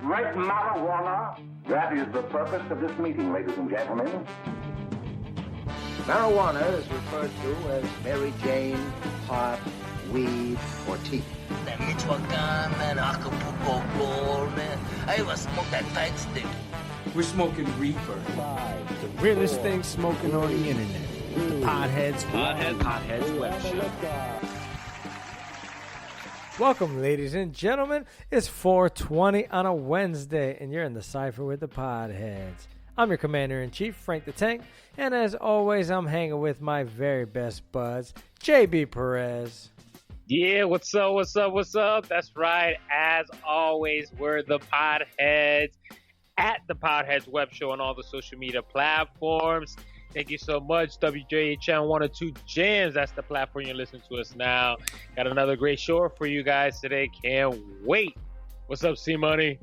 Right marijuana, that is the purpose of this meeting, ladies and gentlemen. Marijuana is referred to as Mary Jane, pot, weed, or tea. That Michoacan, man, Acapulco Gold, man. I even smoke that tight stick. We're smoking reefer. The realest thing smoking on the internet. The Podheads web show. Welcome, ladies and gentlemen. It's 4:20 on a Wednesday, and you're in the cypher with the Podheads. I'm your Commander-in-Chief, Frank the Tank, and as always, I'm hanging with my very best buds, JB Perez. Yeah, what's up? That's right. As always, we're the Podheads at the Podheads web show on all the social media platforms. Thank you so much, WJHN 102 Jams. That's the platform you're listening to us now. Got another great show for you guys today. Can't wait. What's up, C-Money?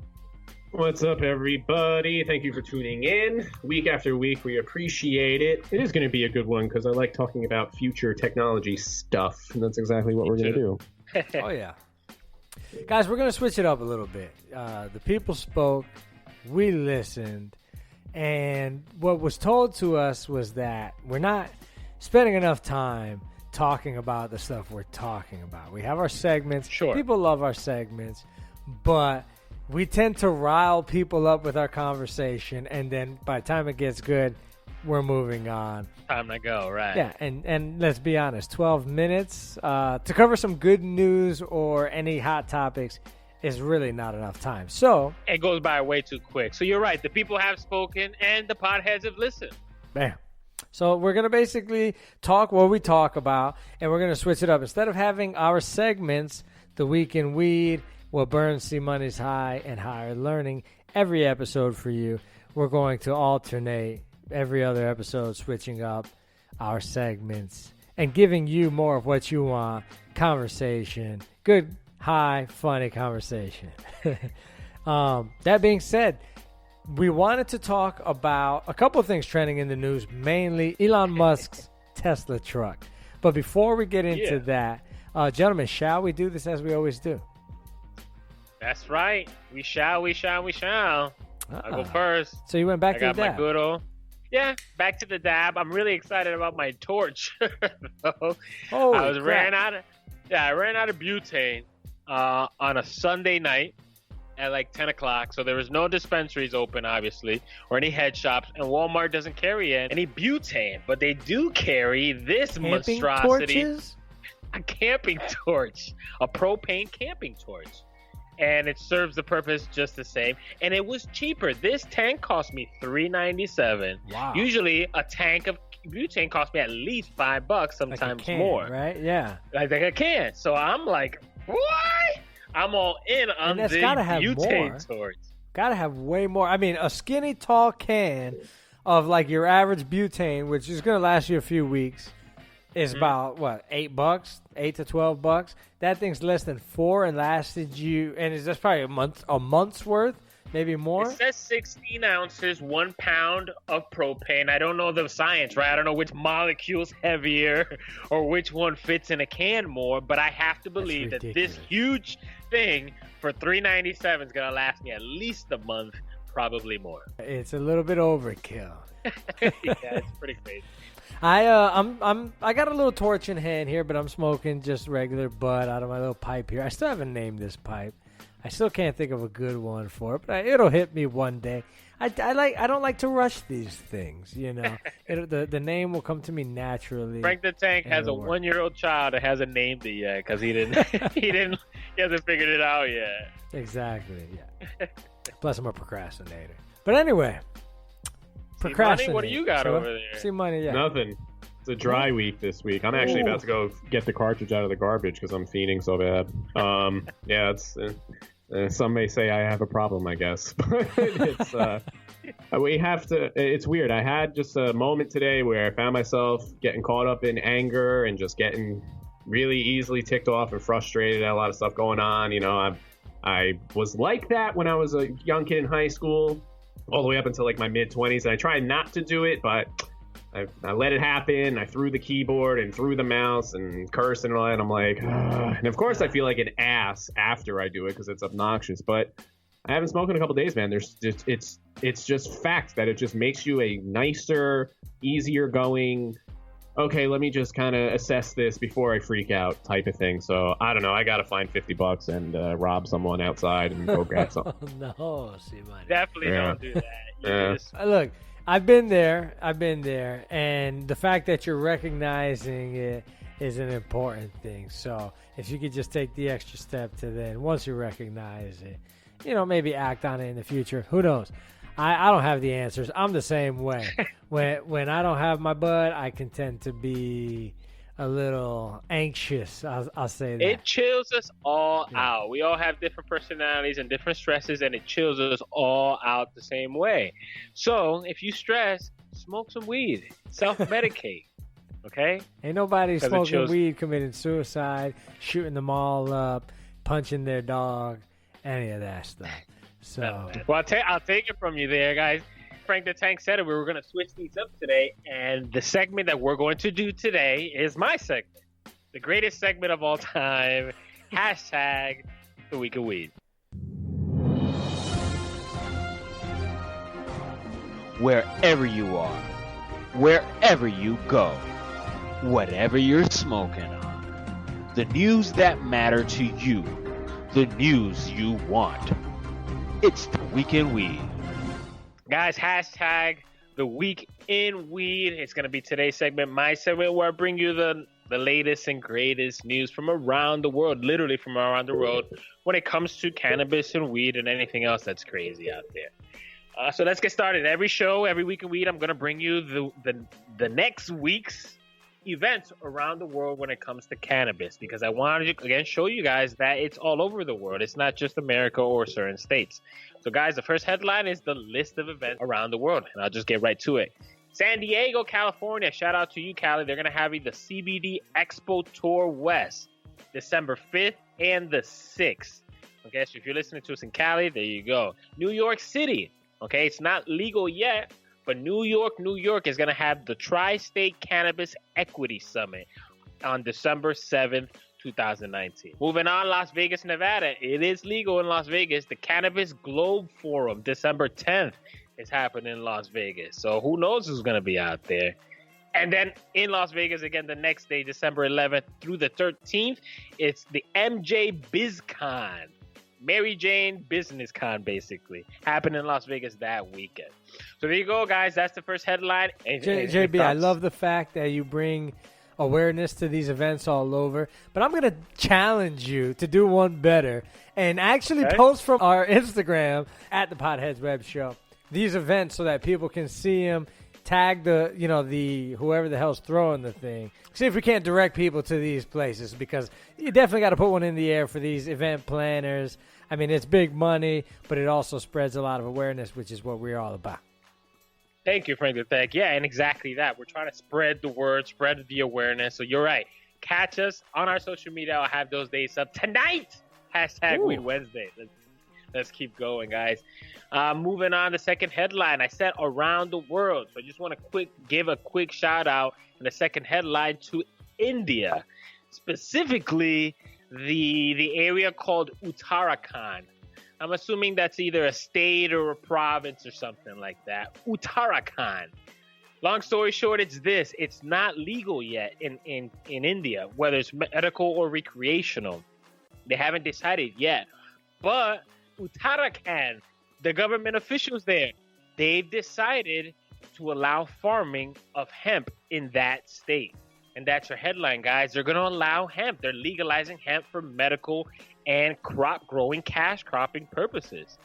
What's up, everybody? Thank you for tuning in. Week after week, we appreciate it. It is going to be a good one because I like talking about future technology stuff, and that's exactly what we're going to do. Oh, yeah. Guys, we're going to switch it up a little bit. The people spoke. We listened. And what was told to us was that we're not spending enough time talking about the stuff we're talking about. We have our segments. Sure. People love our segments, but we tend to rile people up with our conversation, and then by the time it gets good, we're moving on. Time to go, right? Yeah, and let's be honest, 12 minutes to cover some good news or any hot topics is really not enough time. So it goes by way too quick. So you're right. The people have spoken, and the Podheads have listened. Bam. So we're going to basically talk what we talk about, and we're going to switch it up. Instead of having our segments, The Week in Weed, What Burns C-Money's High, and Higher Learning, every episode for you, we're going to alternate every other episode, switching up our segments and giving you more of what you want. Conversation, good, high, funny conversation. That being said, we wanted to talk about a couple of things trending in the news, mainly Elon Musk's Tesla truck. But before we get into that, gentlemen, shall we do this as we always do? That's right. We shall. I'll go first. So you went back to the dab. I got my good old... Yeah, back to the dab. I'm really excited about my torch. I ran out of butane on a Sunday night at like 10 o'clock. So there was no dispensaries open, obviously, or any head shops. And Walmart doesn't carry any butane. But they do carry this camping monstrosity. Torches? A camping torch. A propane camping torch. And it serves the purpose just the same. And it was cheaper. This tank cost me $3.97. Wow. Usually a tank of butane cost me at least $5, sometimes like a can, more. Right? Yeah. Like a can. So I'm like, what? I'm all in on the butane torch. Gotta have way more. I mean, a skinny, tall can of like your average butane, which is gonna last you a few weeks, is about what, $8, $8 to $12. That thing's less than $4 and lasted you, and that's probably a month's worth, maybe more. It says 16 ounces, 1 pound of propane. I don't know the science, right? I don't know which molecule's heavier or which one fits in a can more, but I have to believe that this huge thing for $3.97 is gonna last me at least a month, probably more. It's a little bit overkill. Yeah, it's pretty crazy. I got a little torch in hand here, but I'm smoking just regular bud out of my little pipe here. I still haven't named this pipe. I still can't think of a good one for it, but it'll hit me one day. I don't like to rush these things, you know. The name will come to me naturally. Frank the Tank has a 1-year-old child that hasn't named it yet because he hasn't figured it out yet. Exactly. Yeah. Plus, I'm a procrastinator. But anyway. Procrastinate. What do you got over there? C-Money, yeah. Nothing. It's a dry week this week. I'm actually about to go get the cartridge out of the garbage because I'm fiending so bad. Yeah, it's some may say I have a problem, I guess. But it's we have to. It's weird. I had just a moment today where I found myself getting caught up in anger and just getting really easily ticked off and frustrated at a lot of stuff going on. You know, I was like that when I was a young kid in high school, all the way up until like my mid-20s, and I tried not to do it, but I let it happen. I threw the keyboard and threw the mouse and cursed and all that. And I'm like, ugh. And of course I feel like an ass after I do it because it's obnoxious. But I haven't smoked in a couple days, man. It's just fact that it just makes you a nicer, easier going. Okay, let me just kind of assess this before I freak out type of thing. So I don't know. I got to find $50 and rob someone outside and go grab something. No, see, money. Definitely don't do that. Look, I've been there, and the fact that you're recognizing it is an important thing. So if you could just take the extra step to then, once you recognize it, maybe act on it in the future. Who knows? I don't have the answers. I'm the same way. When I don't have my bud, I can tend to be a little anxious. I'll say that. It chills us all out. We all have different personalities and different stresses, and it chills us all out the same way. So if you stress, smoke some weed. Self-medicate. Okay? Ain't nobody smoking weed, committing suicide, shooting them all up, punching their dog, any of that stuff. So, well, I'll take it from you there, guys. Frank the Tank said it. We were going to switch these up today, and the segment that we're going to do today is my segment, the greatest segment of all time. Hashtag the Week of Weed. Wherever you are, wherever you go, whatever you're smoking on, the news that matter to you, the news you want. It's the Week in Weed. Guys, hashtag the Week in Weed. It's going to be today's segment, my segment, where I bring you the latest and greatest news from around the world, literally from around the world, when it comes to cannabis and weed and anything else that's crazy out there. So let's get started. Every show, every Week in Weed, I'm going to bring you the next week's events around the world when it comes to cannabis, because I wanted to, again, show you guys that it's all over the world. It's not just America or certain states. So, guys, the first headline is the list of events around the world, and I'll just get right to it. San Diego, California. Shout out to you, Cali. They're going to have the CBD Expo Tour West, December 5th and the 6th. Okay, so if you're listening to us in Cali, there you go. New York City. Okay, it's not legal yet, but New York is going to have the Tri-State Cannabis Equity Summit on December 7th, 2019. Moving on, Las Vegas, Nevada. It is legal in Las Vegas. The Cannabis Globe Forum, December 10th, is happening in Las Vegas. So who knows who's going to be out there. And then in Las Vegas, again, the next day, December 11th through the 13th, it's the MJ BizCon. Mary Jane Business Con, basically, happened in Las Vegas that weekend. So there you go, guys. That's the first headline. JB, I love the fact that you bring awareness to these events all over, but I'm going to challenge you to do one better and actually post from our Instagram at the Podheads Web Show these events so that people can see them. Tag the whoever the hell's throwing the thing. See if we can't direct people to these places, because you definitely got to put one in the air for these event planners. I mean, it's big money, but it also spreads a lot of awareness, which is what we're all about. Thank you, Frank the Tank. Yeah, and exactly that. We're trying to spread the word, spread the awareness. So you're right. Catch us on our social media. I'll have those dates up tonight. Hashtag Weed Wednesday. Let's keep going, guys. Moving on, the second headline. I said around the world. So I just want to give a quick shout out in the second headline to India, specifically the area called Uttarakhand. I'm assuming that's either a state or a province or something like that. Uttarakhand. Long story short, it's this. It's not legal yet in India, whether it's medical or recreational. They haven't decided yet. But Uttarakhand, the government officials there, they've decided to allow farming of hemp in that state. And that's your headline, guys. They're going to allow hemp. They're legalizing hemp for medical and crop growing, cash cropping purposes.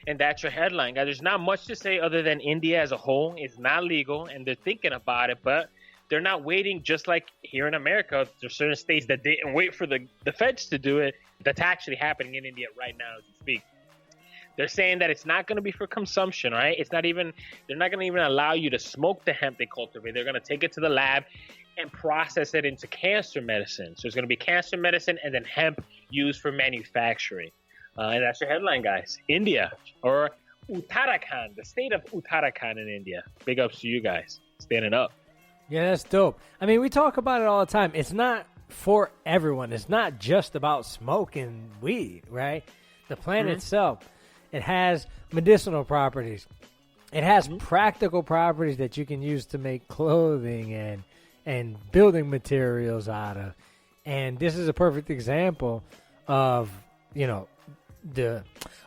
And that's your headline, guys. There's not much to say other than India as a whole is not legal, and they're thinking about it, but they're not waiting. Just like here in America, there's certain states that didn't wait for the feds to do it. That's actually happening in India right now as we speak. They're saying that it's not going to be for consumption, right? They're not going to even allow you to smoke the hemp they cultivate. They're going to take it to the lab and process it into cancer medicine. So it's going to be cancer medicine and then hemp used for manufacturing. And that's your headline, guys. India, or Uttarakhand, the state of Uttarakhand in India. Big ups to you guys. Standing up. Yeah, that's dope. I mean, we talk about it all the time. It's not for everyone. It's not just about smoking weed, right? The plant itself It has medicinal properties. It has practical properties that you can use to make clothing and building materials out of. And this is a perfect example of,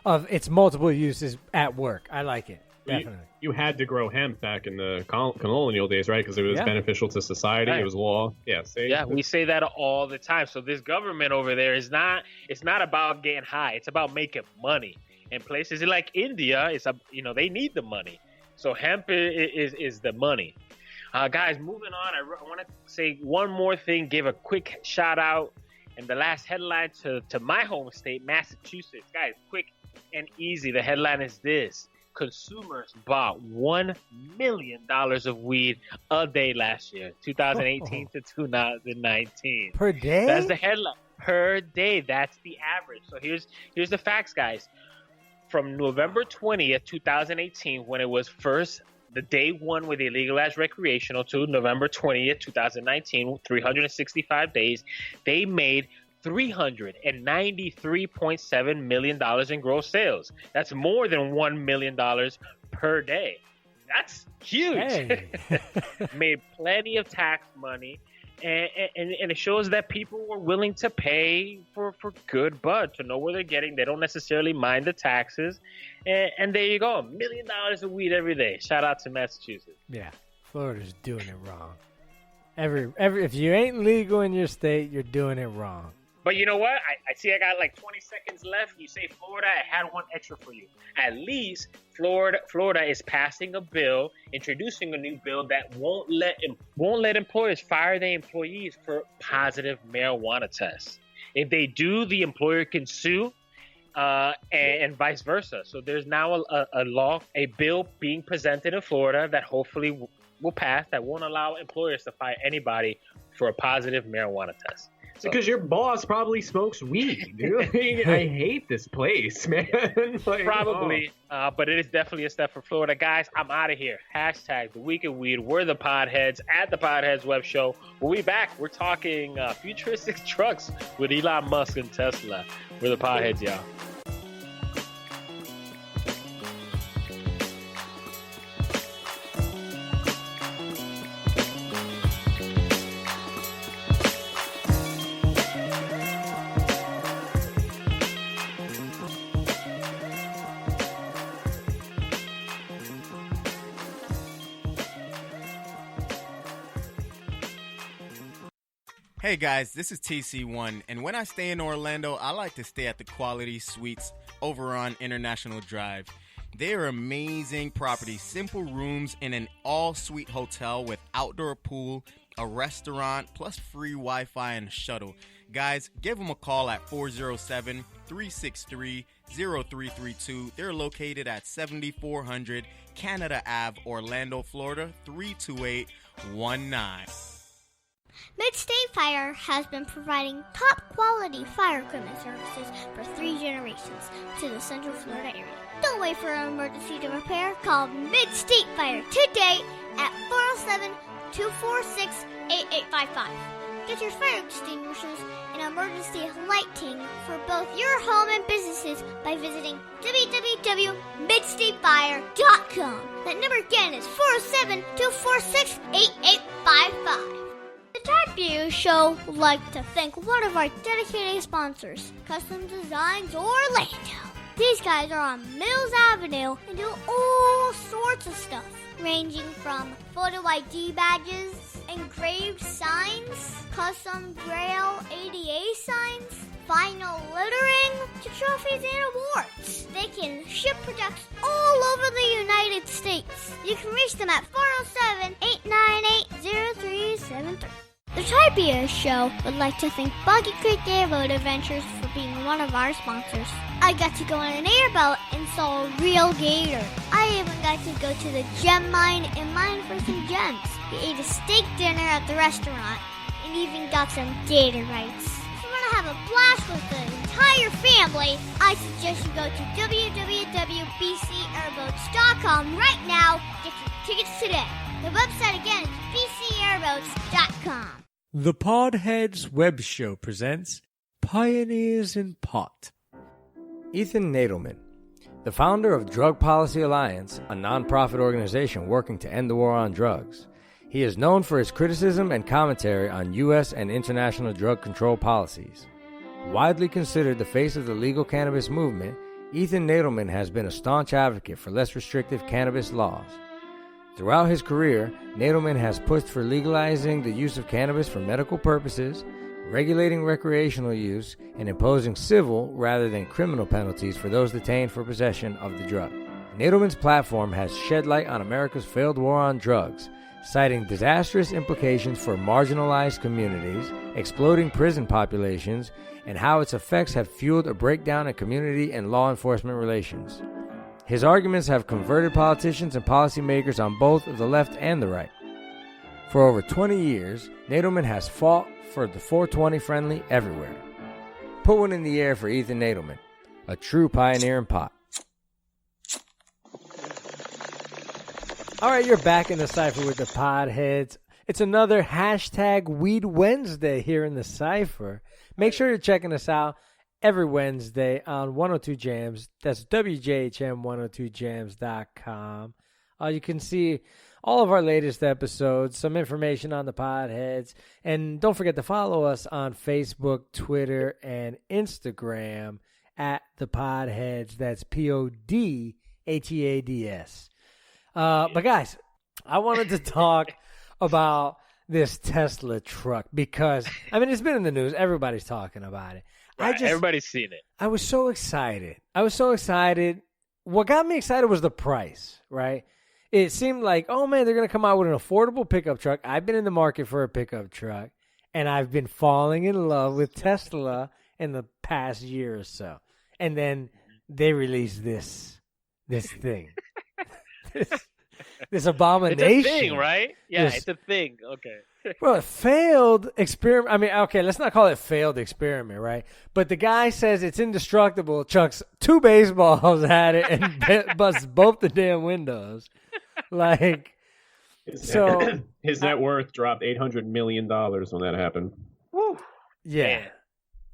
of its multiple uses at work. I like it. Definitely. You had to grow hemp back in the colonial days, right? Because it was beneficial to society. Right. It was law. Yeah. We say that all the time. So this government over there it's not about getting high. It's about making money. In places like India, they need the money. So hemp is the money. Guys, moving on. I want to say one more thing. Give a quick shout out and the last headline to my home state, Massachusetts. Guys, quick and easy. The headline is this. Consumers bought $1 million of weed a day last year, 2018 to 2019. Per day? That's the headline. Per day. That's the average. So here's the facts, guys. From November 20th, 2018, when it was first the day one with the legalized recreational, to November 20th, 2019, 365 days, they made $393.7 million in gross sales. That's more than $1 million per day. That's huge. Hey. Made plenty of tax money. And it shows that people were willing to pay for good bud, to know where they're getting. They don't necessarily mind the taxes. And there you go, $1 million of weed every day. Shout out to Massachusetts. Yeah, Florida's doing it wrong. If you ain't legal in your state, you're doing it wrong. But you know what? I see I got like 20 seconds left. You say Florida, I had one extra for you. At least Florida is passing a bill, introducing a new bill that won't let employers fire their employees for positive marijuana tests. If they do, the employer can sue, and vice versa. So there's now a bill being presented in Florida that hopefully will pass that won't allow employers to fire anybody for a positive marijuana test. Because your boss probably smokes weed, dude. I hate this place, man. Probably, but it is definitely a step for Florida. Guys, I'm out of here. Hashtag the Week of Weed. We're the Podheads at the Podheads Web Show. We'll be back. We're talking futuristic trucks with Elon Musk and Tesla. We're the Podheads, y'all. Hey guys, this is TC1, and when I stay in Orlando, I like to stay at the Quality Suites over on International Drive. They are amazing properties, simple rooms in an all-suite hotel with outdoor pool, a restaurant, plus free Wi-Fi and a shuttle. Guys, give them a call at 407-363-0332. They're located at 7400 Canada Ave, Orlando, Florida, 32819. Mid-State Fire has been providing top-quality fire equipment services for 3 generations to the Central Florida area. Don't wait for an emergency to repair. Call Mid-State Fire today at 407-246-8855. Get your fire extinguishers and emergency lighting for both your home and businesses by visiting www.midstatefire.com. That number again is 407-246-8855. The Tide View Show would like to thank one of our dedicated sponsors, Custom Designs Orlando. These guys are on Mills Avenue and do all sorts of stuff, ranging from photo ID badges, engraved signs, custom Braille ADA signs, vinyl lettering, to trophies and awards. They can ship products all over the United States. You can reach them at 407-898-0373. The Tribia Show would like to thank Boggy Creek Airboat Adventures for being one of our sponsors. I got to go on an airboat and saw a real gator. I even got to go to the gem mine and mine for some gems. We ate a steak dinner at the restaurant and even got some gator rights. If you want to have a blast with the entire family, I suggest you go to www.bcairboats.com right now. Get your tickets today. The website again is bcairboats.com. The Podheads Web Show presents Pioneers in Pot. Ethan Nadelman, the founder of Drug Policy Alliance, a nonprofit organization working to end the war on drugs. He is known for his criticism and commentary on U.S. and international drug control policies. Widely considered the face of the legal cannabis movement, Ethan Nadelman has been a staunch advocate for less restrictive cannabis laws. Throughout his career, Nadelman has pushed for legalizing the use of cannabis for medical purposes, regulating recreational use, and imposing civil rather than criminal penalties for those detained for possession of the drug. Nadelman's platform has shed light on America's failed war on drugs, citing disastrous implications for marginalized communities, exploding prison populations, and how its effects have fueled a breakdown in community and law enforcement relations. His arguments have converted politicians and policymakers on both the left and the right. For over 20 years, Nadelman has fought for the 420 friendly everywhere. Put one in the air for Ethan Nadelman, a true pioneer in pot. All right, you're back in the Cypher with the Podheads. It's another hashtag Weed Wednesday here in the Cypher. Make sure you're checking us out every Wednesday on 102 Jams. That's WJHM102jams.com. You can see all of our latest episodes, some information on the Podheads, and don't forget to follow us on Facebook, Twitter, and Instagram at the Podheads. That's PODHEADS. But guys, I wanted to talk about this Tesla truck because, I mean, it's been in the news. Everybody's talking about it. Right, everybody's seen it. I was so excited. What got me excited was the price, right? It seemed like, oh, man, they're going to come out with an affordable pickup truck. I've been in the market for a pickup truck, and I've been falling in love with Tesla in the past year or so. And then they released this thing. This abomination. It's a thing, right? Yeah, it's a thing. Okay. Well, a failed experiment. I mean, okay, let's not call it failed experiment, right? But the guy says it's indestructible, chucks 2 baseballs at it, and busts both the damn windows. Like, his net worth dropped $800 million when that happened. Woo. Yeah.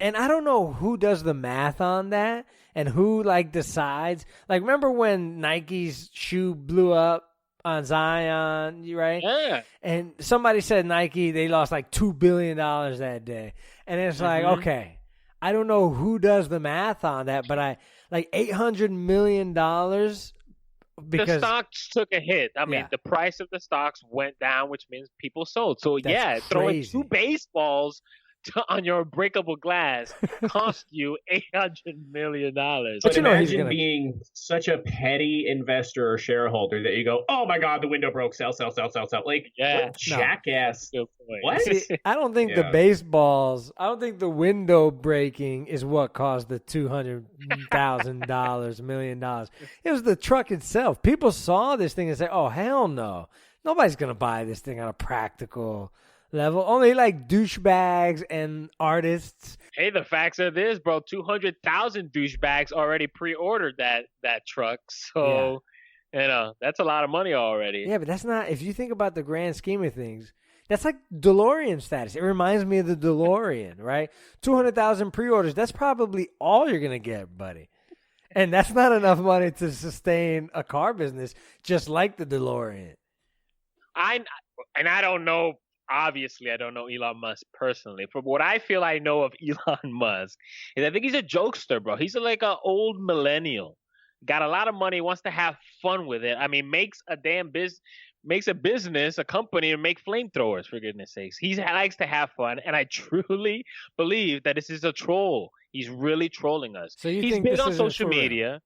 And I don't know who does the math on that and who, like, decides. Like, remember when Nike's shoe blew up on Zion, right? Yeah. And somebody said Nike, they lost like $2 billion that day. And it's like, okay, I don't know who does the math on that, but like $800 million because the stocks took a hit. I mean, the price of the stocks went down, which means people sold. So, That's throwing crazy. 2 baseballs on your breakable glass cost you $800 million. But imagine being such a petty investor or shareholder that you go, oh my God, the window broke, sell. Like, what jackass. What? See, I don't think the baseballs, I don't think the window breaking is what caused the $200,000, $1 million. It was the truck itself. People saw this thing and said, oh, hell no. Nobody's going to buy this thing on a practical level. Only like douchebags and artists. Hey, the facts are this, bro. 200,000 douchebags already pre-ordered that truck. So, that's a lot of money already. Yeah, but that's not, if you think about the grand scheme of things, that's like DeLorean status. It reminds me of the DeLorean, right? 200,000 pre-orders. That's probably all you're going to get, buddy. And that's not enough money to sustain a car business, just like the DeLorean. I don't know. Obviously, I don't know Elon Musk personally. From what I feel I know of Elon Musk is I think he's a jokester, bro. He's like an old millennial. Got a lot of money, wants to have fun with it. I mean, makes a business, a company, and make flamethrowers, for goodness sakes. He likes to have fun, and I truly believe that this is a troll. He's really trolling us. So he's big on social media.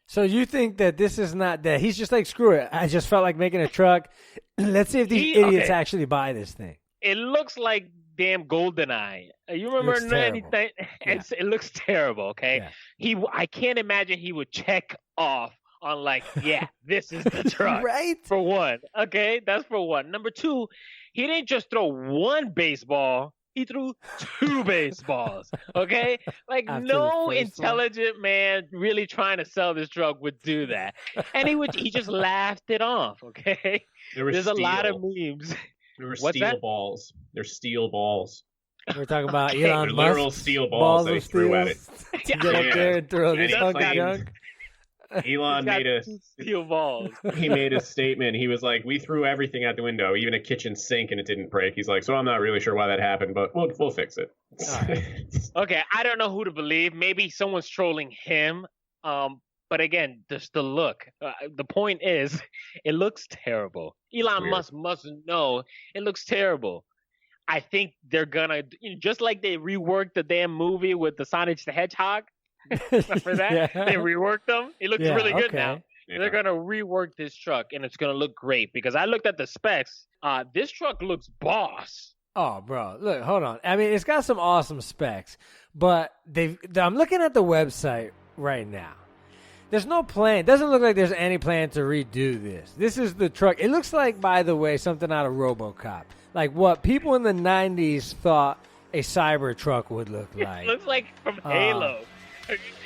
So you think that this is not that he's just like, screw it. I just felt like making a truck. Let's see if these idiots actually buy this thing. It looks like damn GoldenEye. You remember anything? Yeah. It looks terrible. Okay. Yeah. I can't imagine he would check off on like, this is the truck. Right. For one. Okay. That's for one. Number 2, he didn't just throw 1 baseball. He threw 2 baseballs, okay? Like, no intelligent man really trying to sell this truck would do that. And he just laughed it off, okay? There's a lot of memes. There were steel balls. They're steel balls. We're talking about Elon Musk. Literal steel balls that he threw at it. To get up there and throw this hunk of junk. Elon made a steel balls. He made a statement. He was like, "We threw everything out the window, even a kitchen sink, and it didn't break." He's like, "So I'm not really sure why that happened, but we'll fix it." Okay, I don't know who to believe. Maybe someone's trolling him. But again, just the look. The point is, it looks terrible. Elon Musk must know it looks terrible. I think they're gonna, just like they reworked the damn movie with the Sonic the Hedgehog. Remember that? Yeah. They reworked them. It looks really good okay. now. Yeah. They're gonna rework this truck, and it's gonna look great because I looked at the specs. This truck looks boss. Oh, bro, look, hold on. I mean, it's got some awesome specs, but I'm looking at the website right now. There's no plan. It doesn't look like there's any plan to redo this. This is the truck. It looks like, by the way, something out of RoboCop. Like what people in the 90s thought a cyber truck would look like. It looks like from Halo.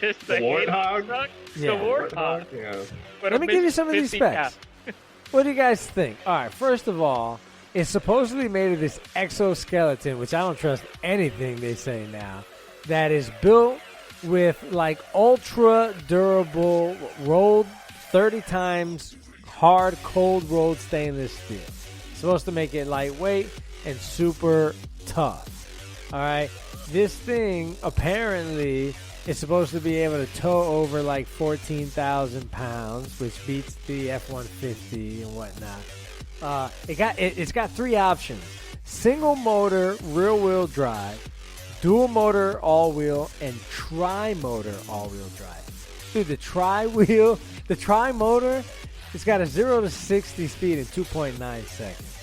Just the Warthog? Truck. Yeah. The Warthog. Yeah. But Let me give you some of these 50 specs. What do you guys think? All right, first of all, it's supposedly made of this exoskeleton, which I don't trust anything they say now, that is built with like ultra durable rolled 30 times hard cold rolled stainless steel. It's supposed to make it lightweight and super tough. All right, this thing apparently is supposed to be able to tow over like 14,000 pounds, which beats the F-150 and whatnot. It's got three options: single motor rear wheel drive, dual motor all-wheel, and tri-motor all-wheel drive. Dude, the tri-motor, it's got a 0 to 60 speed in 2.9 seconds.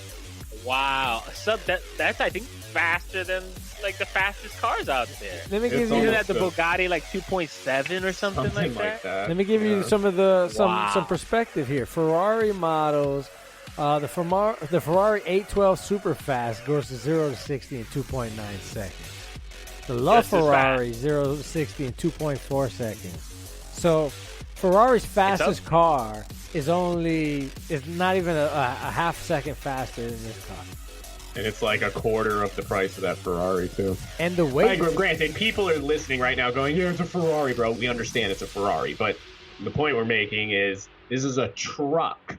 Wow. So that's, I think, faster than like the fastest cars out there. Let me give Isn't you that the Bugatti like 2.7 or something like that? Let me give you some of some perspective here. Ferrari models. The Ferrari 812 Superfast goes to 0 to 60 in 2.9 seconds. The LaFerrari 0 to 60 in 2.4 seconds. So Ferrari's fastest car is not even a half second faster than this car. And it's like a quarter of the price of that Ferrari, too. And the weight... Granted, people are listening right now going, yeah, it's a Ferrari, bro. We understand it's a Ferrari. But the point we're making is this is a truck.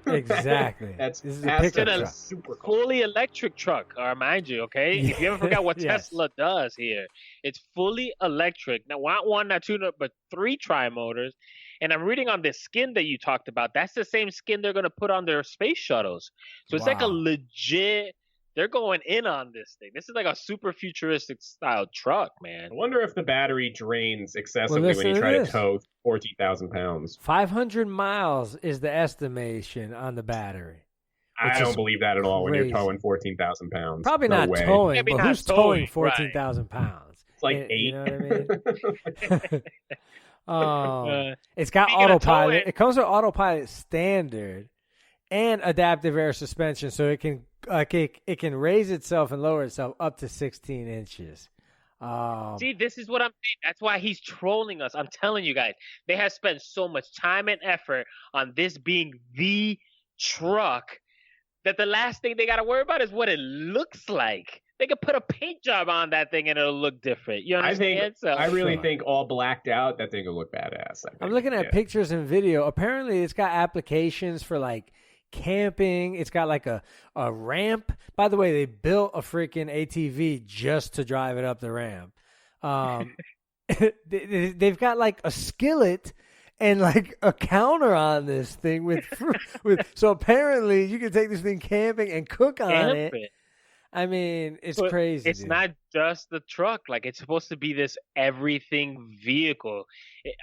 Exactly. This is a pickup truck. Super fully electric truck, mind you, okay? If you ever forgot what Tesla does here, it's fully electric. Now, not one, not two, but three tri-motors. And I'm reading on this skin that you talked about. That's the same skin they're going to put on their space shuttles. So it's like a legit... They're going in on this thing. This is like a super futuristic style truck, man. I wonder if the battery drains excessively when you try to tow 14,000 pounds. 500 miles is the estimation on the battery. I don't believe that at all when you're towing 14,000 pounds. Probably no not way. towing, Maybe but not who's towing, towing 14,000 pounds? It's like 8. You know what I mean? It's got Speaking of autopilot. towing- It comes with autopilot standard and adaptive air suspension, so it can raise itself and lower itself up to 16 inches. See, this is what I'm saying. That's why he's trolling us. I'm telling you guys, they have spent so much time and effort on this being the truck that the last thing they got to worry about is what it looks like. They could put a paint job on that thing and it'll look different. You understand? I really think all blacked out, that thing will look badass. I'm looking at pictures and video. Apparently, it's got applications for like camping. It's got like a ramp. By the way, they built a freaking ATV just to drive it up the ramp. They've got like a skillet and like a counter on this thing with so apparently you can take this thing camping and cook on it. I mean, it's crazy. It's not just the truck. Like, it's supposed to be this everything vehicle.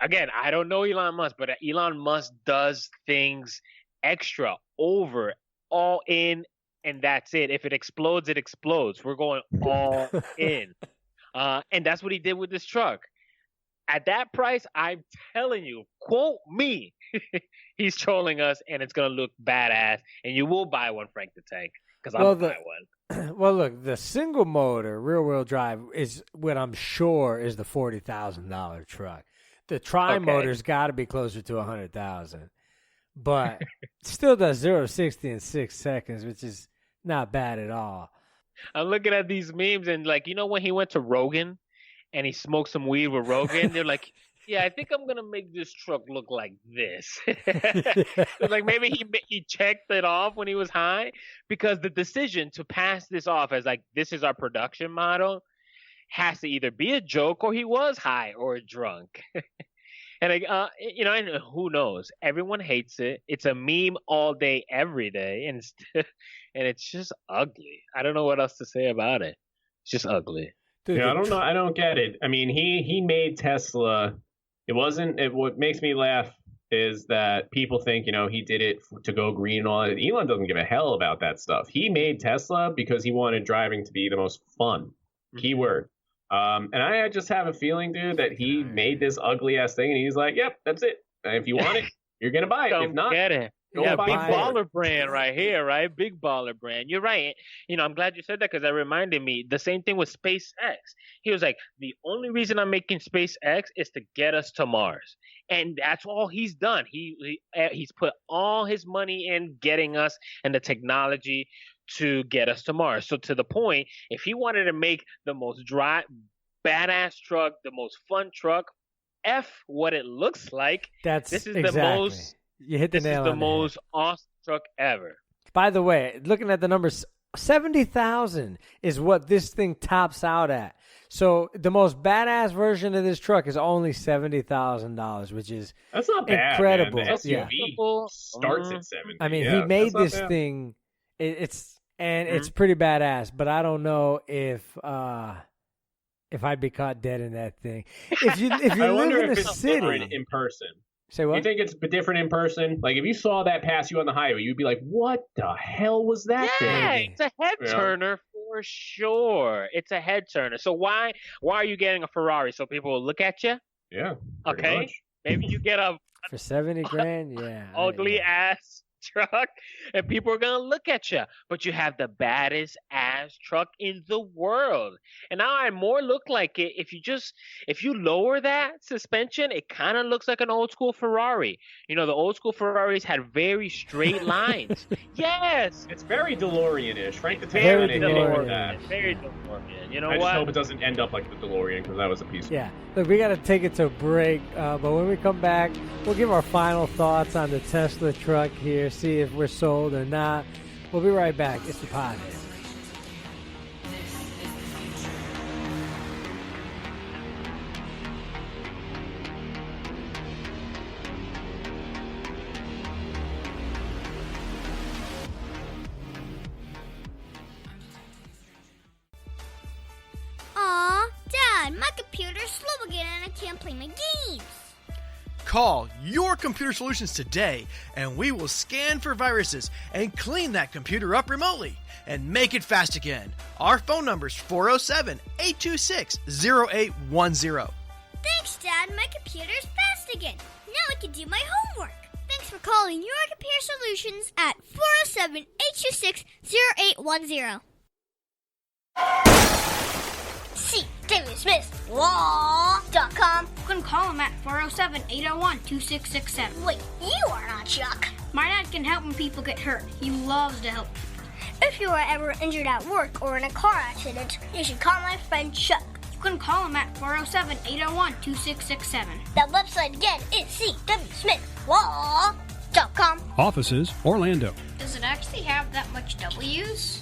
Again, I don't know Elon Musk, but Elon Musk does things extra, over, all in, and that's it. If it explodes, it explodes. We're going all in. And that's what he did with this truck. At that price, I'm telling you, quote me, he's trolling us, and it's going to look badass. And you will buy one, Frank the Tank, because I'll buy one. Well, look, the single motor rear-wheel drive is what I'm sure is the $40,000 truck. The tri-motor's got to be closer to $100,000. But still does 0 to 60 in 6 seconds, which is not bad at all. I'm looking at these memes and, like, you know when he went to Rogan and he smoked some weed with Rogan? They're like, yeah, I think I'm gonna make this truck look like this. Like maybe he checked it off when he was high, because the decision to pass this off as like this is our production model has to either be a joke or he was high or drunk. And and who knows? Everyone hates it. It's a meme all day, every day, and it's just ugly. I don't know what else to say about it. It's just ugly. Yeah, I don't know. I don't get it. I mean, he made Tesla. What makes me laugh is that people think, he did it to go green and all that. Elon doesn't give a hell about that stuff. He made Tesla because he wanted driving to be the most fun. Keyword. And I just have a feeling, dude, that he made this ugly ass thing and he's like, yep, that's it. And if you want it, you're going to buy it. If not, get it. Yeah, big baller brand right here, right? Big baller brand. You're right. I'm glad you said that because that reminded me. The same thing with SpaceX. He was like, the only reason I'm making SpaceX is to get us to Mars. And that's all he's done. He's put all his money in getting us and the technology to get us to Mars. So to the point, if he wanted to make the most badass truck, the most fun truck, F what it looks like. This is exactly. the most... You hit the nail on the most awesome truck ever. By the way, looking at the numbers, 70,000 is what this thing tops out at. So the most badass version of this truck is only $70,000, which is that's not bad, incredible. Man. The SUV starts at 70. I mean, he made this thing. It's pretty badass, but I don't know if I'd be caught dead in that thing. If you live in a city in person. Say what? You think it's different in person? Like, if you saw that pass you on the highway, you'd be like, what the hell was that thing? Yeah, it's a head turner for sure. It's a head turner. So why are you getting a Ferrari? So people will look at you? Yeah. Okay. Much. Maybe you get a... For 70 grand? Yeah. Ugly ass truck, and people are gonna look at you, but you have the baddest ass truck in the world. And now I more look like it. If you lower that suspension, it kind of looks like an old school Ferrari. The old school Ferraris had very straight lines. Yes, it's very DeLorean-ish. Frank the Very Tank DeLorean. Very DeLorean. You know I what? just hope it doesn't end up like the DeLorean, because that was a piece of Yeah. Look, we got to take it to a break, but when we come back, we'll give our final thoughts on the Tesla truck here, see if we're sold or not. We'll be right back. It's the Podheads. Aw, Dad, my computer's slow again and I can't play my games. Call Your Computer Solutions today, and we will scan for viruses and clean that computer up remotely and make it fast again. Our phone number is 407-826-0810. Thanks, Dad. My computer's fast again. Now I can do my homework. Thanks for calling Your Computer Solutions at 407-826-0810. See David Smith Law.com. You can call him at 407-801-2667. Wait, you are not Chuck. My dad can help when people get hurt. He loves to help. If you are ever injured at work or in a car accident, you should call my friend Chuck. You can call him at 407-801-2667. That website again is cwsmithlaw.com. Offices, Orlando. Does it actually have that much W's?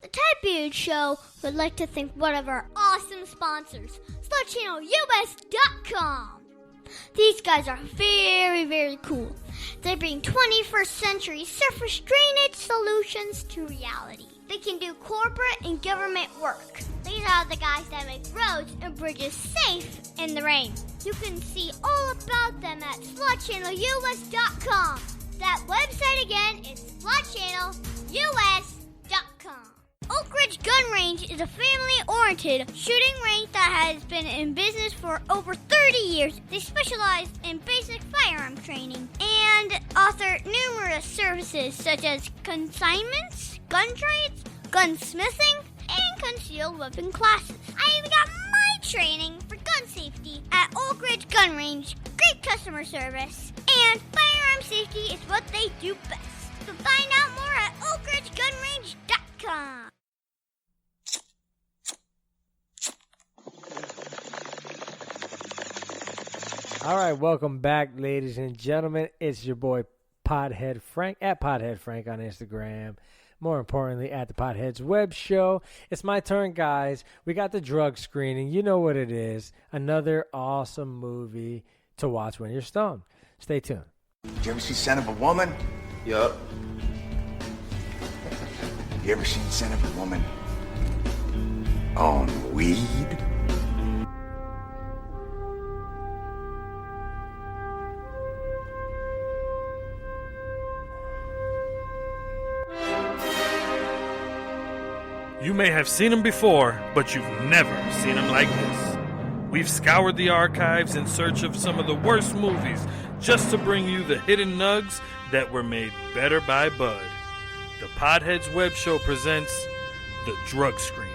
The Ted Beard Show would like to thank one of our awesome sponsors, SlutChannelUS.com. These guys are very, very cool. They bring 21st century surface drainage solutions to reality. They can do corporate and government work. These are the guys that make roads and bridges safe in the rain. You can see all about them at SlutChannelUS.com. That website again is SlutChannelUS.com. Oak Ridge Gun Range is a family-oriented shooting range that has been in business for over 30 years. They specialize in basic firearm training and offer numerous services such as consignments, gun trades, gunsmithing, and concealed weapon classes. I even got my training for gun safety at Oak Ridge Gun Range. Great customer service, and firearm safety is what they do best. So find out more at oakridgegunrange.com. All right, welcome back, ladies and gentlemen. It's your boy Podhead Frank at Podhead Frank on Instagram. More importantly, at the Podheads Web Show. It's my turn, guys. We got the drug screening. You know what it is. Another awesome movie to watch when you're stoned. Stay tuned. Did you ever see Son of a Woman? Yup. You ever seen Son of a Woman on weed? You may have seen him before, but you've never seen him like this. We've scoured the archives in search of some of the worst movies just to bring you the hidden nugs that were made better by Bud. The Podheads Web Show presents The Drug Screening.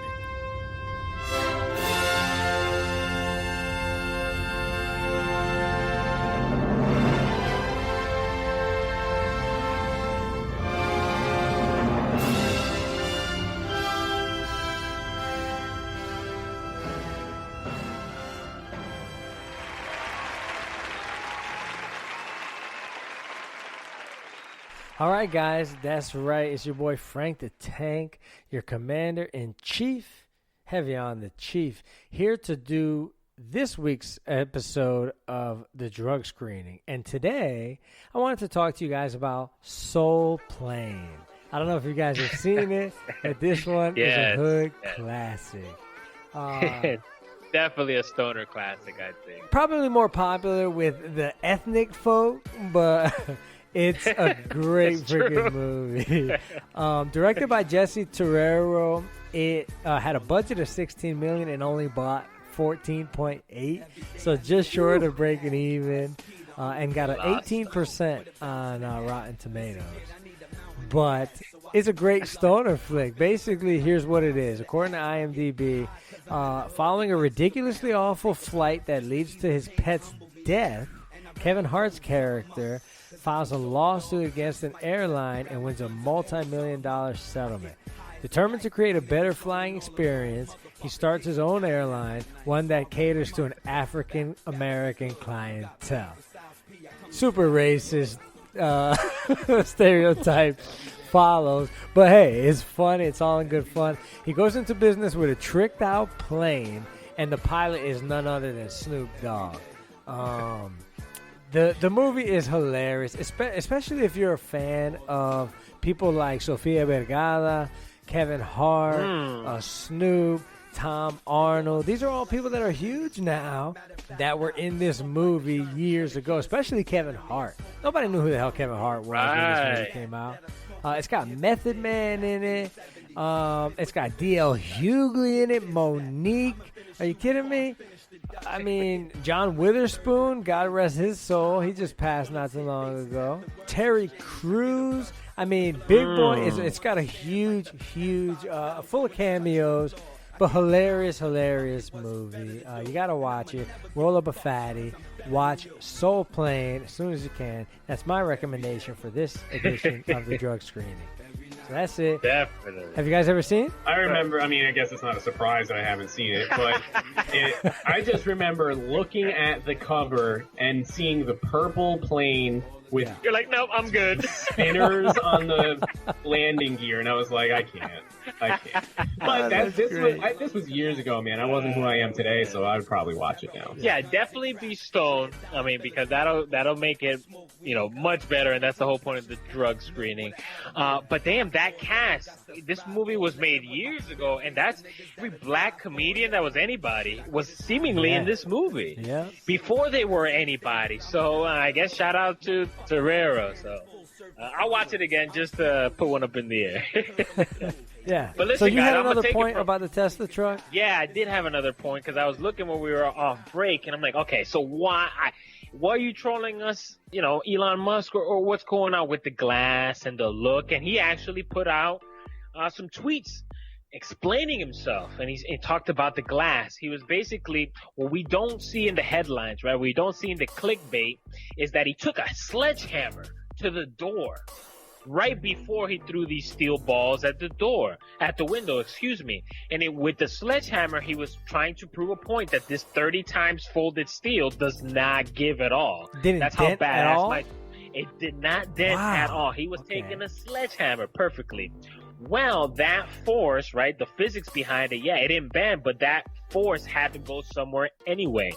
All right, guys, that's right. It's your boy Frank the Tank, your commander-in-chief, heavy on the chief, here to do this week's episode of the drug screening. And today, I wanted to talk to you guys about Soul Plane. I don't know if you guys have seen it, but this one is a hood classic. Definitely a stoner classic, I think. Probably more popular with the ethnic folk, but... It's a great freaking movie. Directed by Jesse Terrero, it had a budget of $16 million and only bought $14.8, so just short of breaking even, and got an 18% on Rotten Tomatoes. But it's a great stoner flick. Basically, here's what it is. According to IMDb, following a ridiculously awful flight that leads to his pet's death, Kevin Hart's character files a lawsuit against an airline and wins a multi-million-dollar settlement. Determined to create a better flying experience, he starts his own airline, one that caters to an African-American clientele. Super racist stereotype follows, but hey, it's fun. It's all in good fun. He goes into business with a tricked-out plane, and the pilot is none other than Snoop Dogg. The movie is hilarious, especially if you're a fan of people like Sofia Vergara, Kevin Hart, Snoop, Tom Arnold. These are all people that are huge now that were in this movie years ago, especially Kevin Hart. Nobody knew who the hell Kevin Hart was when this movie came out. It's got Method Man in it. It's got D.L. Hughley in it, Monique. Are you kidding me? I mean, John Witherspoon, God rest his soul. He just passed not too long ago. Terry Crews. I mean, Big Boy. It's got a huge, full of cameos, but hilarious movie. You got to watch it. Roll up a fatty. Watch Soul Plane as soon as you can. That's my recommendation for this edition of the drug screening. So that's it. Definitely. Have you guys ever seen it? I remember, I guess it's not a surprise that I haven't seen it, but I just remember looking at the cover and seeing the purple plane with You're like, nope, I'm good. spinners on the landing gear, and I was like, I can't. But this was years ago, man. I wasn't who I am today, so I would probably watch it now. Yeah, definitely be stoned. I mean, because that'll make it, much better, and that's the whole point of the drug screening. But damn, that cast. This movie was made years ago, and that's every black comedian that was anybody was seemingly in this movie. Yeah. Before they were anybody. So I guess shout out to Terrero. So I'll watch it again just to put one up in the air. Yeah. But listen, so you guys, had I'm another point about the Tesla truck? Yeah, I did have another point because I was looking when we were off break, and I'm like, okay, so why are you trolling us, Elon Musk, or what's going on with the glass and the look? And he actually put out some tweets explaining himself, and he talked about the glass. He was basically, what we don't see in the headlines, right? We don't see in the clickbait is that he took a sledgehammer to the door right before he threw these steel balls at the window, and with the sledgehammer he was trying to prove a point that this 30 times folded steel does not give at all. That's how badass it did not dent at all. He was taking a sledgehammer perfectly. Well, that force, right, the physics behind it, it didn't bend, but that force had to go somewhere anyway.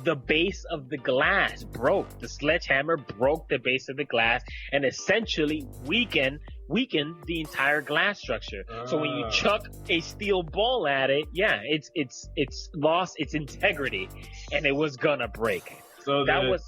The base of the glass broke. The sledgehammer broke the base of the glass and essentially weakened the entire glass structure. So when you chuck a steel ball at it, it's lost its integrity and it was gonna break. So that was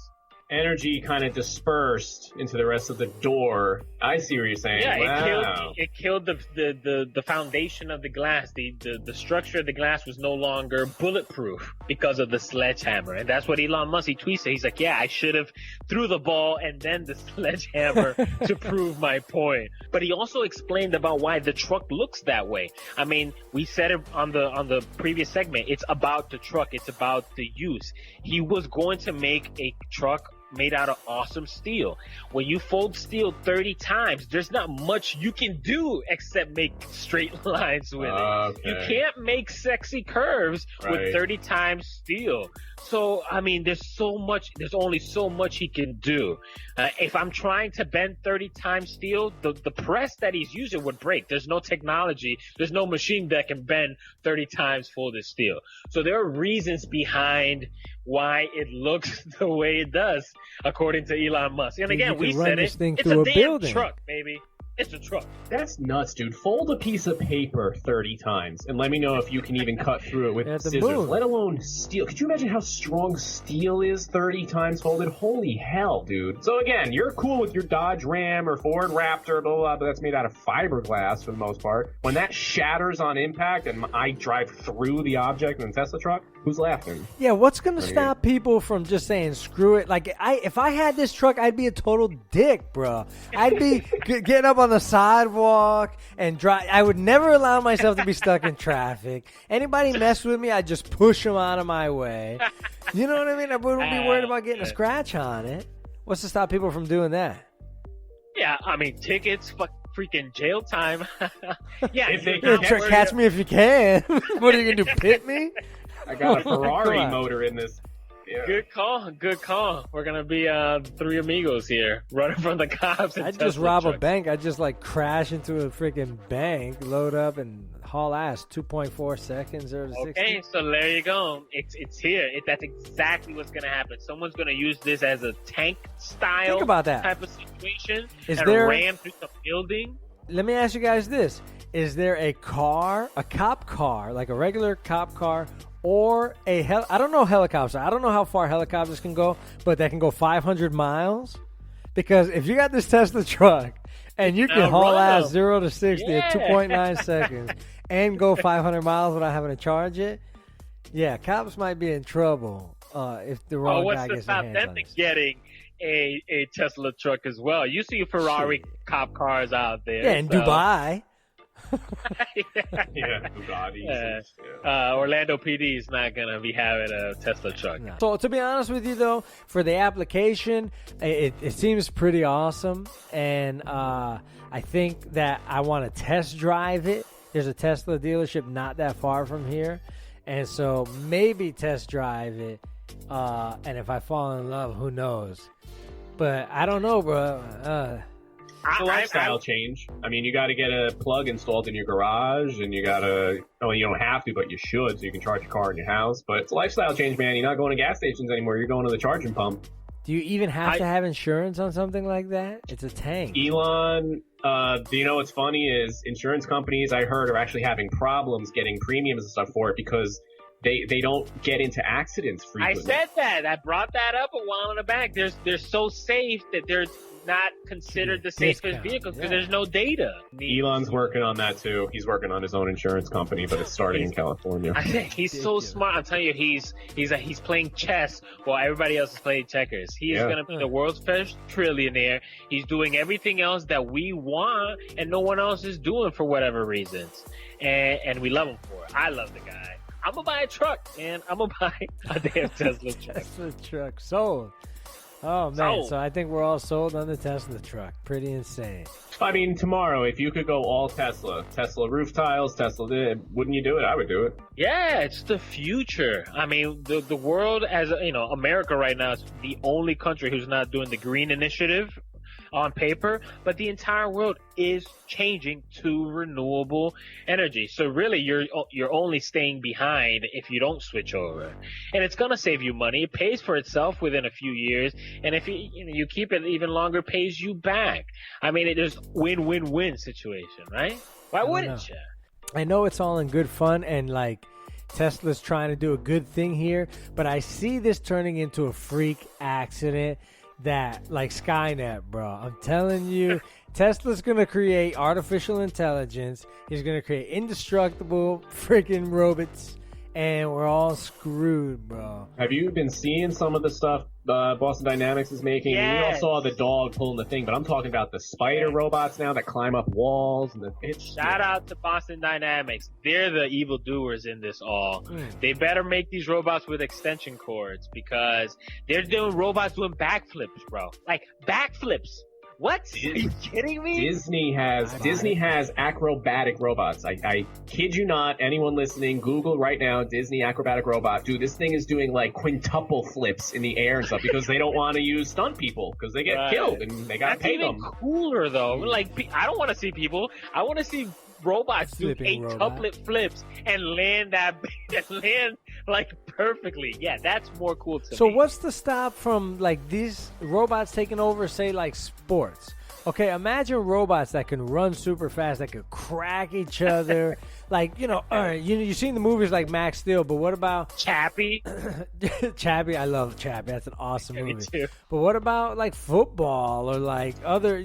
energy kind of dispersed into the rest of the door. I see what you're saying. Yeah, it killed the foundation of the glass. The structure of the glass was no longer bulletproof because of the sledgehammer. And that's what Elon Musk, he tweets it. He's like, I should have threw the ball and then the sledgehammer to prove my point. But he also explained about why the truck looks that way. I mean, we said it on the previous segment. It's about the truck. It's about the use. He was going to make a truck made out of awesome steel. When you fold steel 30 times, there's not much you can do except make straight lines with it. You can't make sexy curves with 30 times steel. So, I mean, there's only so much he can do. If I'm trying to bend 30 times steel, the press that he's using would break. There's no technology. There's no machine that can bend 30 times folded steel. So there are reasons behind why it looks the way it does, according to Elon Musk. And again, we said it. It's a damn truck, baby. It's a truck. That's nuts, dude. Fold a piece of paper 30 times and let me know if you can even cut through it with scissors, let alone steel. Could you imagine how strong steel is 30 times folded? Holy hell, dude. So again, you're cool with your Dodge Ram or Ford Raptor, blah, blah, but that's made out of fiberglass for the most part. When that shatters on impact and I drive through the object in a Tesla truck, who's laughing? Yeah, what's going to stop people from just saying, screw it? Like, if I had this truck, I'd be a total dick, bro. I'd be getting up on the sidewalk and drive. I would never allow myself to be stuck in traffic. Anybody mess with me, I'd just push them out of my way. You know what I mean? I wouldn't be worried about getting a scratch on it. What's to stop people from doing that? Yeah, I mean, tickets, freaking jail time. If they catch me if you can. What are you going to do, pit me? I got a Ferrari motor in this. Yeah. Good call. We're going to be three amigos here, running from the cops. I'd just rob a bank. I'd just, crash into a freaking bank, load up, and haul ass. 2.4 seconds or 60. Okay, so there you go. It's here. That's exactly what's going to happen. Someone's going to use this as a tank-style Think about that. type of situation and ram through the building. Let me ask you guys this. Is there a cop car, like a regular cop car, or I don't know helicopter. I don't know how far helicopters can go, but they can go 500 miles. Because if you got this Tesla truck and you can haul ass 0 to 60 at 2.9 seconds and go 500 miles without having to charge it, cops might be in trouble if the wrong guy gets their hands on it. Getting a Tesla truck as well. You see Ferrari cop cars out there. Yeah, in Dubai. Bugatti. Orlando PD is not going to be having a Tesla truck. No. So to be honest with you, though, for the application, it seems pretty awesome. And I think that I want to test drive it. There's a Tesla dealership not that far from here. And so maybe test drive it. And if I fall in love, who knows? But I don't know, bro. It's a lifestyle change. I mean, you got to get a plug installed in your garage, and you got to. Well, you don't have to, but you should, so you can charge your car in your house. But it's a lifestyle change, man. You're not going to gas stations anymore. You're going to the charging pump. Do you even have to have insurance on something like that? It's a tank. Elon, do you know what's funny is insurance companies, I heard, are actually having problems getting premiums and stuff for it because they don't get into accidents frequently. I said that. I brought that up a while in the back. They're so safe that they're not considered the safest vehicles because there's no data. Elon's working on that too. He's working on his own insurance company, but it's starting in California. I think he's so smart. I'm telling you, he's playing chess while everybody else is playing checkers. He is going to be the world's first trillionaire. He's doing everything else that we want and no one else is doing for whatever reasons. And we love him for it. I love the guy. I'm going to buy a truck, man. I'm going to buy a damn Tesla truck. Tesla truck. Sold. Oh, man. So I think we're all sold on the Tesla truck. Pretty insane. I mean, tomorrow, if you could go all Tesla roof tiles, wouldn't you do it? I would do it. Yeah, it's the future. I mean, the world, as America right now is the only country who's not doing the green initiative on paper, but the entire world is changing to renewable energy. So really, you're only staying behind if you don't switch over, and it's gonna save you money. It pays for itself within a few years, and if you keep it even longer, it pays you back. I mean, it is win-win-win situation, right? Why wouldn't you? I know it's all in good fun, and like Tesla's trying to do a good thing here, but I see this turning into a freak accident. That, like Skynet, bro. I'm telling you, Tesla's going to create artificial intelligence. He's going to create indestructible freaking robots, and we're all screwed, bro. Have you been seeing some of the stuff Boston Dynamics is making? Yes. We all saw the dog pulling the thing, but I'm talking about the spider robots now that climb up walls. And Shout out to Boston Dynamics. They're the evildoers in this all. They better make these robots with extension cords, because they're doing robots doing backflips, bro. Like, backflips. What? Are you kidding me? Disney has acrobatic robots. I kid you not. Anyone listening, Google right now, Disney acrobatic robot. Dude, this thing is doing like quintuple flips in the air and stuff because they don't want to use stunt people because they get killed and they got to pay them. That's even cooler, though. Like, I don't want to see people. I want to see robots do quintuplet flips and land like perfectly. Yeah, that's more cool to me. So what's the stop from like these robots taking over, say, like sports? Okay, imagine robots that can run super fast, that could crack each other. Like, all right, you've seen the movies like Max Steel, but what about Chappie? Chappie, I love Chappie. That's an awesome movie. Me too. But what about like football or like other,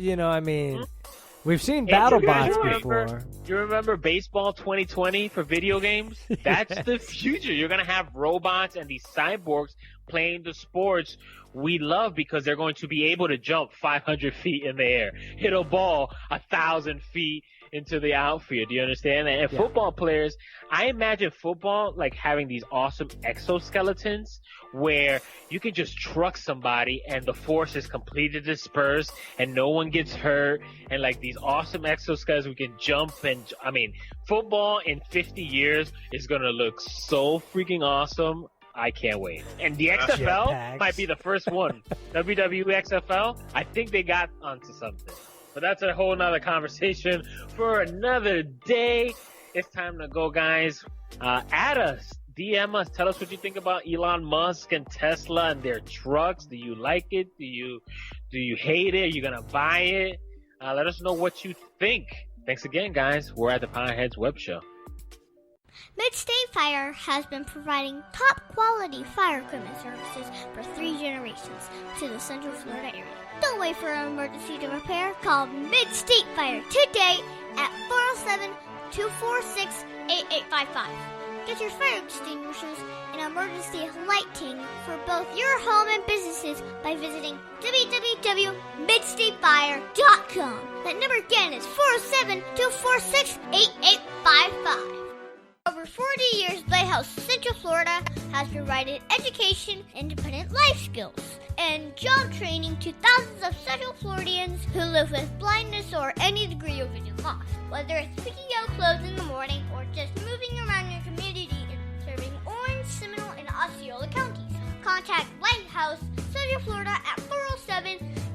we've seen BattleBots before. You remember Baseball 2020 for video games? That's the future. You're going to have robots and these cyborgs playing the sports we love because they're going to be able to jump 500 feet in the air, hit a ball 1,000 feet into the outfield. Do you understand that? And football players, I imagine football like having these awesome exoskeletons where you can just truck somebody and the force is completely dispersed and no one gets hurt, and like these awesome exoskeletons we can jump. And I mean, football in 50 years is going to look so freaking awesome. I can't wait. And the XFL might be the first one. WWE XFL, I think they got onto something. But that's a whole nother conversation for another day. It's time to go, guys. Add us. DM us. Tell us what you think about Elon Musk and Tesla and their trucks. Do you like it? Do you hate it? Are you going to buy it? Let us know what you think. Thanks again, guys. We're at the Podheads Web Show. Mid-State Fire has been providing top-quality fire equipment services for 3 generations to the Central Florida area. Don't wait for an emergency to repair. Call Mid-State Fire today at 407-246-8855. Get your fire extinguishers and emergency lighting for both your home and businesses by visiting www.midstatefire.com. That number again is 407-246-8855. Over 40 years, Lighthouse Central Florida has provided education, independent life skills, and job training to thousands of Central Floridians who live with blindness or any degree of vision loss. Whether it's picking out clothes in the morning or just moving around your community and serving Orange, Seminole, and Osceola counties, contact Lighthouse Central Florida at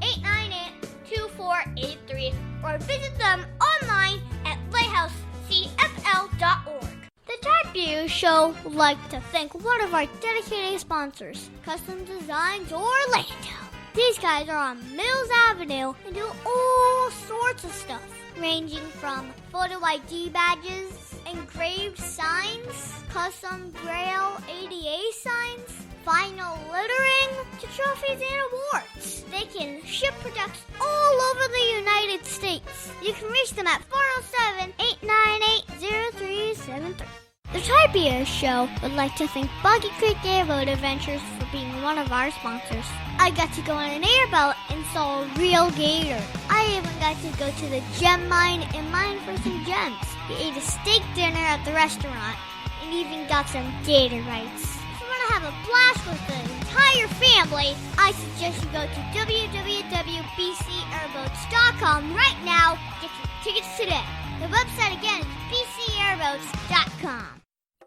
407-898-2483 or visit them online at lighthousecfl.org. The Type U Show would like to thank one of our dedicated sponsors, Custom Designs Orlando. These guys are on Mills Avenue and do all sorts of stuff, ranging from photo ID badges, engraved signs, custom Braille ADA signs, vinyl lettering, to trophies and awards. They can ship products all over the United States. You can reach them at 407-898-0373. The Type Show would like to thank Boggy Creek Airboat Adventures for being one of our sponsors. I got to go on an airboat and saw a real gator. I even got to go to the gem mine and mine for some gems. We ate a steak dinner at the restaurant and even got some gator bites. If you want to have a blast with the entire family, I suggest you go to www.bcairboats.com right now. Get your tickets today. The website again is bcairboats.com.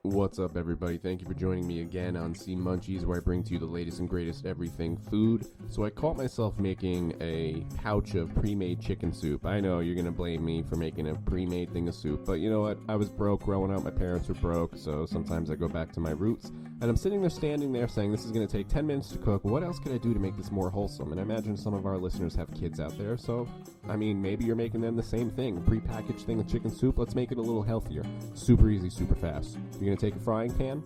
What's up, everybody? Thank you for joining me again on Sea Munchies, where I bring to you the latest and greatest everything food. So I caught myself making a pouch of pre-made chicken soup. I know you're going to blame me for making a pre-made thing of soup, but you know what? I was broke growing up. My parents were broke, so sometimes I go back to my roots. And I'm standing there saying, this is going to take 10 minutes to cook. What else could I do to make this more wholesome? And I imagine some of our listeners have kids out there, so, I mean, maybe you're making them the same thing. A prepackaged thing of chicken soup. Let's make it a little healthier. Super easy, super fast. You're going to take a frying pan.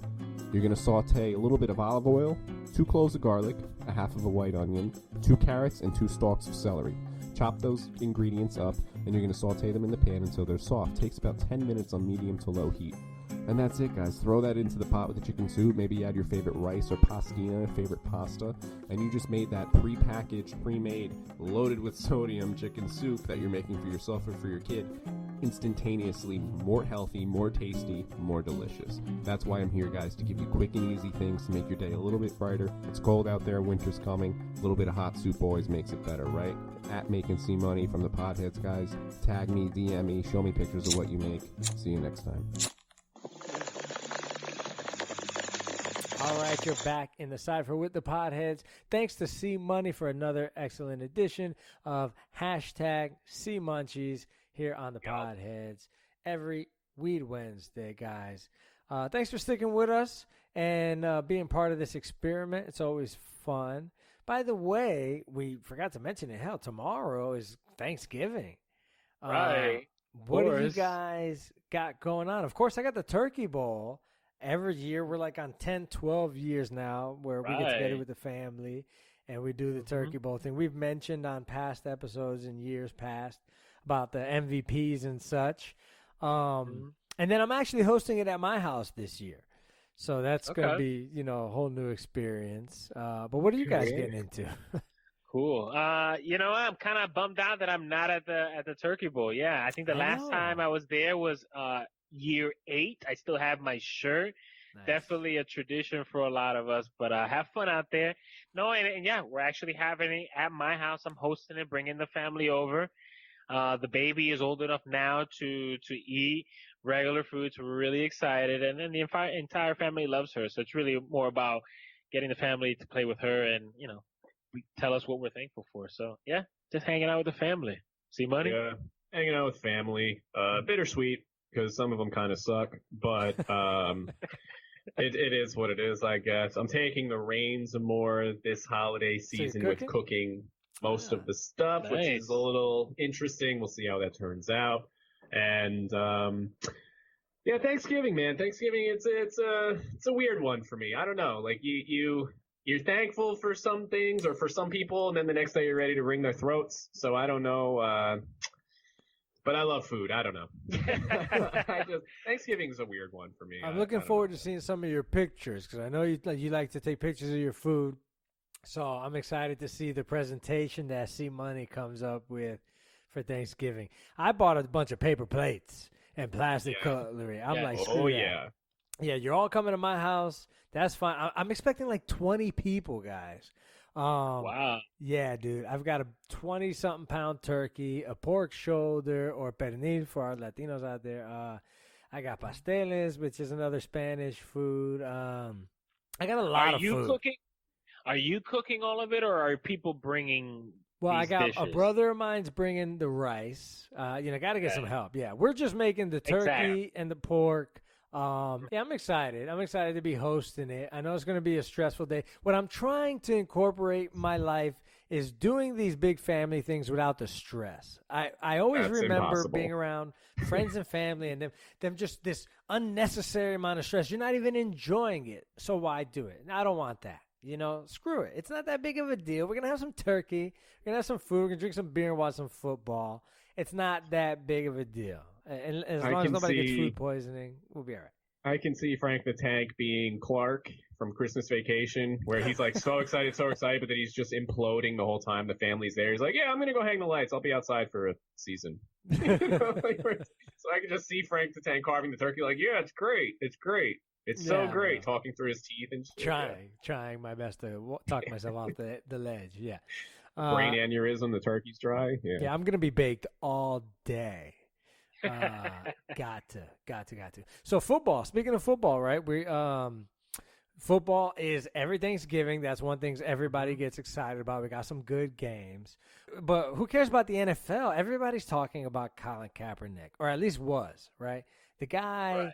You're going to saute a little bit of olive oil, 2 cloves of garlic, a half of a white onion, 2 carrots, and 2 stalks of celery. Chop those ingredients up, and you're going to saute them in the pan until they're soft. Takes about 10 minutes on medium to low heat. And that's it, guys. Throw that into the pot with the chicken soup. Maybe add your favorite rice or pastina, favorite pasta. And you just made that pre-packaged, pre-made, loaded with sodium chicken soup that you're making for yourself or for your kid. Instantaneously more healthy, more tasty, more delicious. That's why I'm here, guys, to give you quick and easy things to make your day a little bit brighter. It's cold out there. Winter's coming. A little bit of hot soup always makes it better, right? At Making Sea Money from the Podheads, guys. Tag me, DM me, show me pictures of what you make. See you next time. All right, you're back in the cypher with the Podheads. Thanks to Sea Money for another excellent edition of hashtag Sea Munchies here on the Podheads every Weed Wednesday, guys. Thanks for sticking with us and being part of this experiment. It's always fun. By the way, we forgot to mention it. Hell, tomorrow is Thanksgiving. Right. What do you guys got going on? Of course, I got the Turkey Bowl. Every year, we're like on 10, 12 years now where we get together with the family and we do the Turkey Bowl thing. We've mentioned on past episodes in years past about the MVPs and such. And then I'm actually hosting it at my house this year. So that's going to be, a whole new experience. But what are you guys getting into? Cool. I'm kind of bummed out that I'm not at the Turkey Bowl. Yeah, I think the last time I was there was year 8. I still have my shirt. Nice. Definitely a tradition for a lot of us, but have fun out there. No, and yeah, we're actually having it at my house. I'm hosting it, bringing the family over. The baby is old enough now to eat regular food, so we're really excited. And then the entire family loves her, so it's really more about getting the family to play with her and, tell us what we're thankful for. So, yeah, just hanging out with the family. See money? Yeah, hanging out with family. Bittersweet, because some of them kind of suck, but it is what it is, I guess. I'm taking the reins more this holiday season with cooking most of the stuff, which is a little interesting. We'll see how that turns out. And yeah, Thanksgiving, man. Thanksgiving, it's a weird one for me. I don't know. Like you're thankful for some things or for some people, and then the next day you're ready to wring their throats. So I don't know. But I love food. I don't know. Thanksgiving is a weird one for me. I'm looking forward to seeing some of your pictures because I know you like to take pictures of your food. So I'm excited to see the presentation that Sea Money comes up with for Thanksgiving. I bought a bunch of paper plates and plastic cutlery. I'm like, screw that. Yeah, you're all coming to my house. That's fine. I'm expecting like 20 people, guys. Wow. Yeah, dude. I've got a 20-something pound turkey, a pork shoulder or pernil for our Latinos out there. I got pasteles, which is another Spanish food. I got a lot of food. Are you cooking all of it, or are people bringing I got dishes? A brother of mine's bringing the rice. Got to get some help. Yeah, we're just making the turkey and the pork. Yeah, I'm excited. I'm excited to be hosting it. I know it's going to be a stressful day. What I'm trying to incorporate in my life is doing these big family things without the stress. I always remember being around friends and family and them just this unnecessary amount of stress. You're not even enjoying it. So why do it? I don't want that. Screw it. It's not that big of a deal. We're going to have some turkey. We're going to have some food. We're going to drink some beer and watch some football. It's not that big of a deal. And as long as nobody gets food poisoning, we'll be all right. I can see Frank the Tank being Clark from Christmas Vacation, where he's like so excited, but then he's just imploding the whole time the family's there. He's like, yeah, I'm going to go hang the lights. I'll be outside for a season. So I can just see Frank the Tank carving the turkey like, yeah, it's great. It's great. It's so great talking through his teeth and shit. Trying my best to talk myself off the ledge. Yeah. Brain aneurysm, the turkey's dry. Yeah, I'm going to be baked all day. Got to. So football, speaking of football, right? Football is every Thanksgiving. That's one thing everybody gets excited about. We got some good games. But who cares about the NFL? Everybody's talking about Colin Kaepernick, or at least was, right? The guy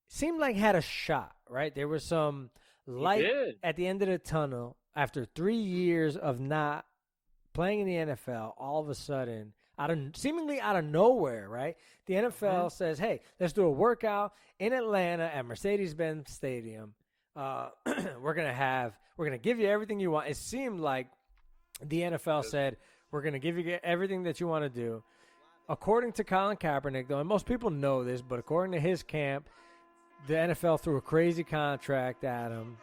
seemed like had a shot, right? There was some light at the end of the tunnel after 3 years of not playing in the NFL. All of a sudden, seemingly out of nowhere, right? The NFL says, hey, let's do a workout in Atlanta at Mercedes-Benz Stadium. We're gonna give you everything you want. It seemed like the NFL said, we're gonna give you everything that you want to do. According to Colin Kaepernick, though, and most people know this, but according to his camp, the NFL threw a crazy contract at him,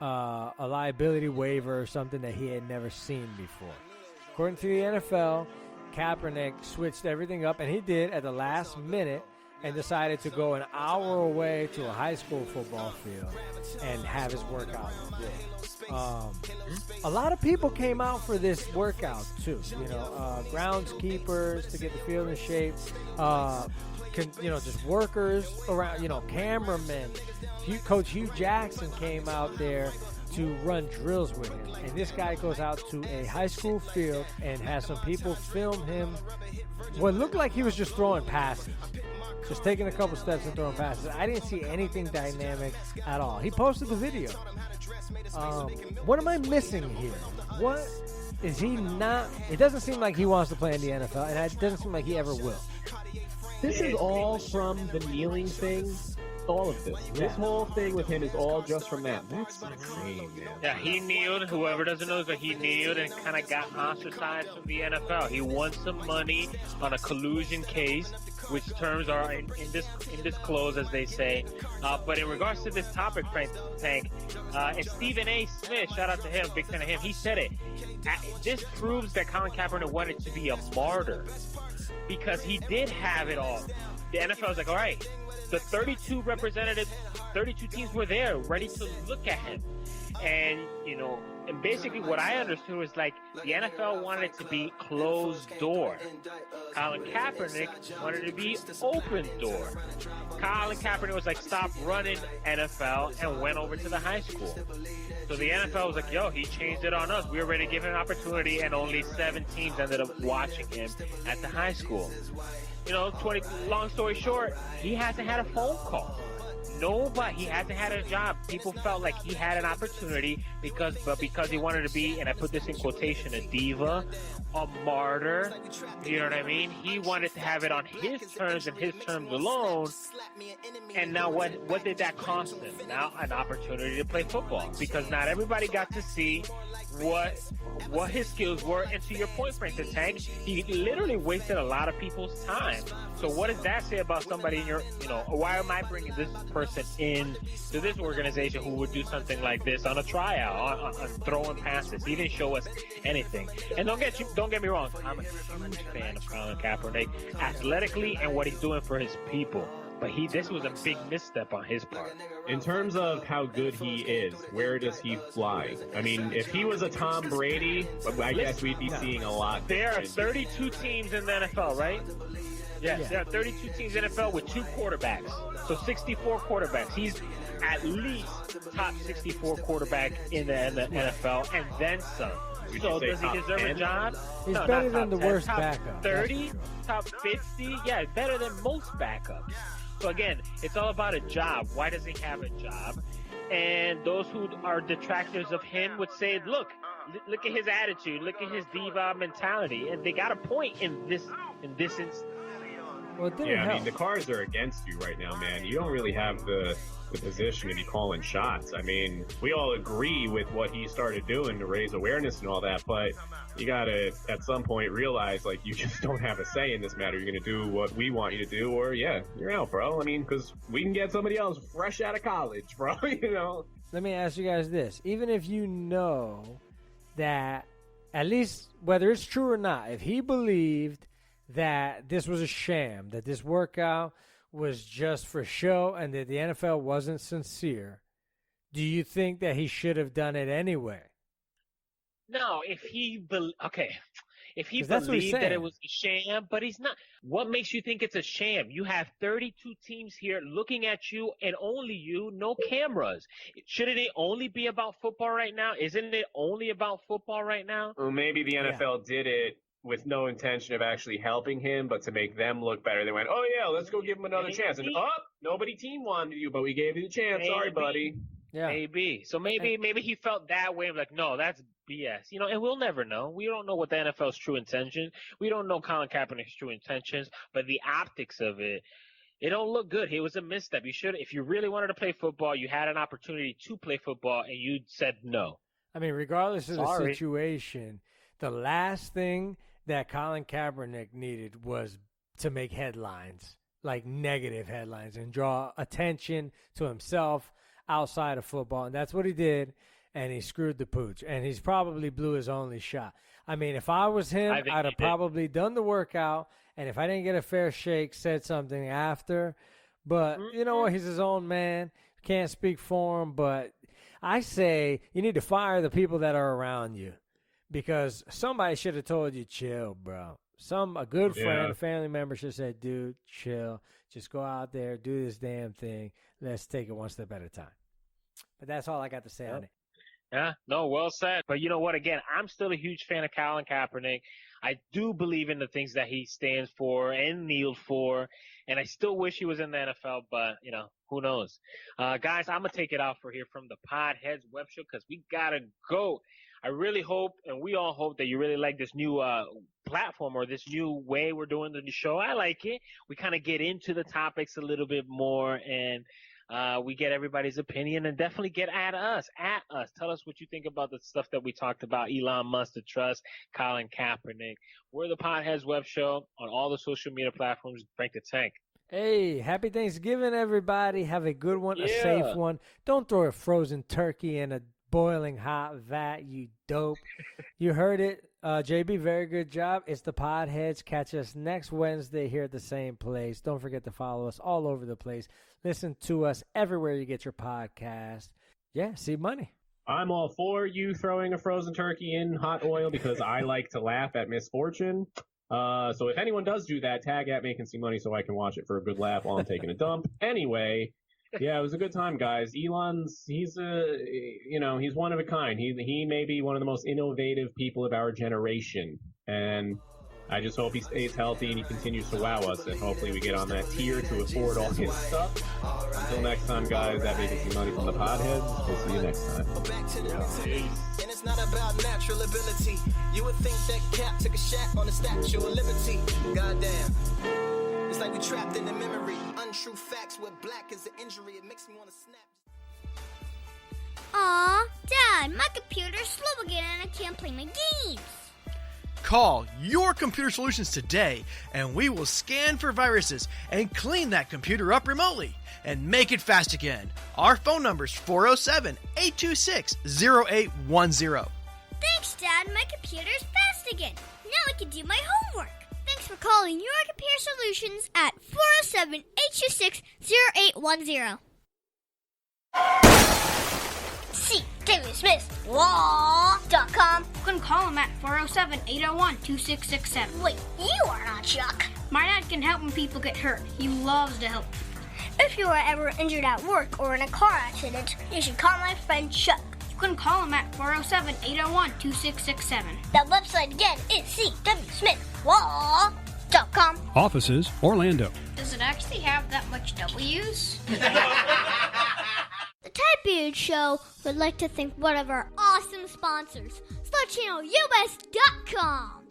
a liability waiver or something that he had never seen before. According to the NFL, Kaepernick switched everything up, and he did at the last minute, and decided to go an hour away to a high school football field and have his workout there. A lot of people came out for this workout too. Groundskeepers to get the field in shape. Just workers around. Cameramen. Coach Hugh Jackson came out there to run drills with him, and this guy goes out to a high school field and has some people film him. What looked like he was just throwing passes. Just taking a couple steps and throwing passes. I didn't see anything dynamic at all. He posted the video. What am I missing here? What is he not? It doesn't seem like he wants to play in the NFL, and it doesn't seem like he ever will. This is all from the kneeling thing. All of this. This whole thing with him is all just from that. That's insane, man. Yeah, he kneeled. Whoever doesn't know, but he kneeled and kind of got ostracized from the NFL. He won some money on a collusion case, which terms are in this close, as they say. But in regards to this topic, Tank, and Stephen A. Smith, shout out to him, big fan of him. He said it. This proves that Colin Kaepernick wanted to be a martyr because he did have it all. The NFL was like, all right. The 32 representatives, 32 teams were there, ready to look at him. And basically what I understood was like the NFL wanted it to be closed door. Colin Kaepernick wanted it to be open door. Colin Kaepernick was like, stop running NFL, and went over to the high school. So the NFL was like, yo, he changed it on us. We were ready to give him an opportunity, and only 7 teams ended up watching him at the high school. Long story short, he hasn't had a phone call. He hasn't had a job. People felt like he had an opportunity because he wanted to be, and I put this in quotation, a diva, a martyr. You know what I mean? He wanted to have it on his terms and his terms alone. And now what did that cost him? Now an opportunity to play football, because not everybody got to see what his skills were. And to your point, Frank the Tank, he literally wasted a lot of people's time. So what does that say about somebody in why am I bringing this person in to this organization who would do something like this on a tryout, on throwing passes? He didn't show us anything. And don't get me wrong, I'm a huge fan of Colin Kaepernick athletically and what he's doing for his people. But this was a big misstep on his part. In terms of how good he is, where does he fly? I mean, if he was a Tom Brady, I guess we'd be seeing a lot. There are 32 teams in the NFL, right? Yes, there are 32 teams in the NFL with 2 quarterbacks. So 64 quarterbacks. He's at least top 64 quarterback in the NFL, and then some. So does he deserve 10? A job? He's better than the 10, worst top backup. 30, top 50. Yeah, better than most backups. So again, it's all about a job. Why does he have a job? And those who are detractors of him would say, look at his attitude, look at his diva mentality, and they got a point in this instance. Well, I mean, the cards are against you right now, man. You don't really have the position to be calling shots. I mean, we all agree with what he started doing to raise awareness and all that, but you gotta, at some point, realize, like, you just don't have a say in this matter. You're gonna do what we want you to do, or, you're out, bro. I mean, because we can get somebody else fresh out of college, bro, Let me ask you guys this. Even if you know that, at least, whether it's true or not, if he believed that this was a sham, that this workout was just for show and that the NFL wasn't sincere, do you think that he should have done it anyway? No, if he believed that's what he's that saying. it was a sham, but he's not. What makes you think it's a sham? You have 32 teams here looking at you and only you, no cameras. Shouldn't it only be about football right now? Isn't it only about football right now? Well, maybe the NFL did it with no intention of actually helping him, but to make them look better. They went, oh, yeah, let's go give him another chance. And, nobody team wanted you, but we gave you the chance. Sorry, buddy. Yeah. Maybe. So maybe he felt that way. Like, no, that's BS. You know, and we'll never know. We don't know what the NFL's true intention. We don't know Colin Kaepernick's true intentions, but the optics of it don't look good. It was a misstep. You should, if you really wanted to play football, you had an opportunity to play football, and you said no. I mean, regardless of the situation, the last thing that Colin Kaepernick needed was to make headlines, like negative headlines, and draw attention to himself outside of football. And that's what he did, and he screwed the pooch. And he's probably blew his only shot. I mean, if I was him, I'd have probably done the workout, and if I didn't get a fair shake, said something after. But you know what? He's his own man. Can't speak for him, but I say you need to fire the people that are around you, because somebody should have told you, chill, bro. A good friend, a family member should have said, dude, chill. Just go out there, do this damn thing. Let's take it one step at a time. But that's all I got to say on it. Yeah, no, well said. But you know what? Again, I'm still a huge fan of Colin Kaepernick. I do believe in the things that he stands for and kneeled for, and I still wish he was in the NFL, but, you know, who knows? Guys, I'm going to take it out here from the Podheads web show because we got to go. I really hope, and we all hope, that you really like this new platform or this new way we're doing the show. I like it. We kind of get into the topics a little bit more, and we get everybody's opinion, and definitely get at us. Tell us what you think about the stuff that we talked about. Elon Musk, the trust, Colin Kaepernick. We're the Podheads web show on all the social media platforms. Frank the Tank. Hey, happy Thanksgiving, everybody. Have a good one, a safe one. Don't throw a frozen turkey in a boiling hot vat, you dope. You heard it. JB, very good job. It's the Podheads. Catch us next Wednesday here at the same place. Don't forget to follow us all over the place. Listen to us everywhere you get your podcast. Yeah, see money. I'm all for you throwing a frozen turkey in hot oil because I like to laugh at misfortune. So if anyone does do that, tag at Making Some Money so I can watch it for a good laugh while I'm taking a dump. Anyway, yeah, it was a good time, guys. He's one of a kind. He may be one of the most innovative people of our generation. And I just hope he stays healthy and he continues to wow us. And hopefully we get on that tier to afford all his stuff. Until next time, guys, that Making Some Money from the Podheads. We'll see you next time. And it's not about natural ability. You would think that Cap took a shot on the Statue of Liberty. Goddamn. It's like we trapped in the memory. Untrue facts where black is the injury. It makes me want to snap. Aw, Dad, my computer's slow again and I can't play my games. Call Your Computer Solutions today, and we will scan for viruses and clean that computer up remotely and make it fast again. Our phone number is 407-826-0810. Thanks, Dad. My computer's fast again. Now I can do my homework. Thanks for calling Your Computer Solutions at 407-826-0810. See David Smith Law.com. You can call him at 407-801-2667. Wait, you are not Chuck. My dad can help when people get hurt. He loves to help. If you are ever injured at work or in a car accident, you should call my friend Chuck. You can call him at 407-801-2667. The website again is cwsmithlaw.com. Offices, Orlando. Does it actually have that much W's? The Type Beard Show would like to thank one of our awesome sponsors, SlutChannelUS.com.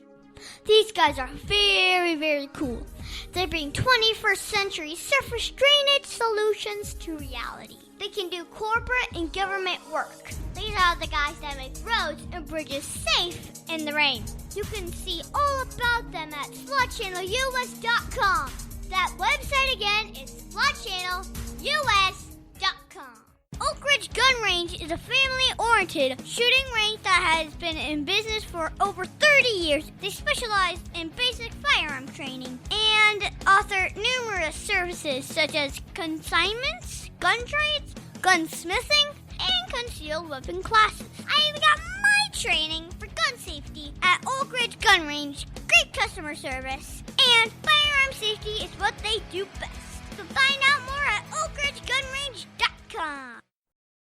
These guys are very, very cool. They bring 21st century surface drainage solutions to reality. They can do corporate and government work. These are the guys that make roads and bridges safe in the rain. You can see all about them at SlutChannelUS.com. That website again is SlutChannelUS.com. Oak Ridge Gun Range is a family-oriented shooting range that has been in business for over 30 years. They specialize in basic firearm training and offer numerous services such as consignments, gun trades, gunsmithing, and concealed weapon classes. I even got my training for gun safety at Oak Ridge Gun Range. Great customer service, and firearm safety is what they do best. So find out more at oakridgegunrange.com.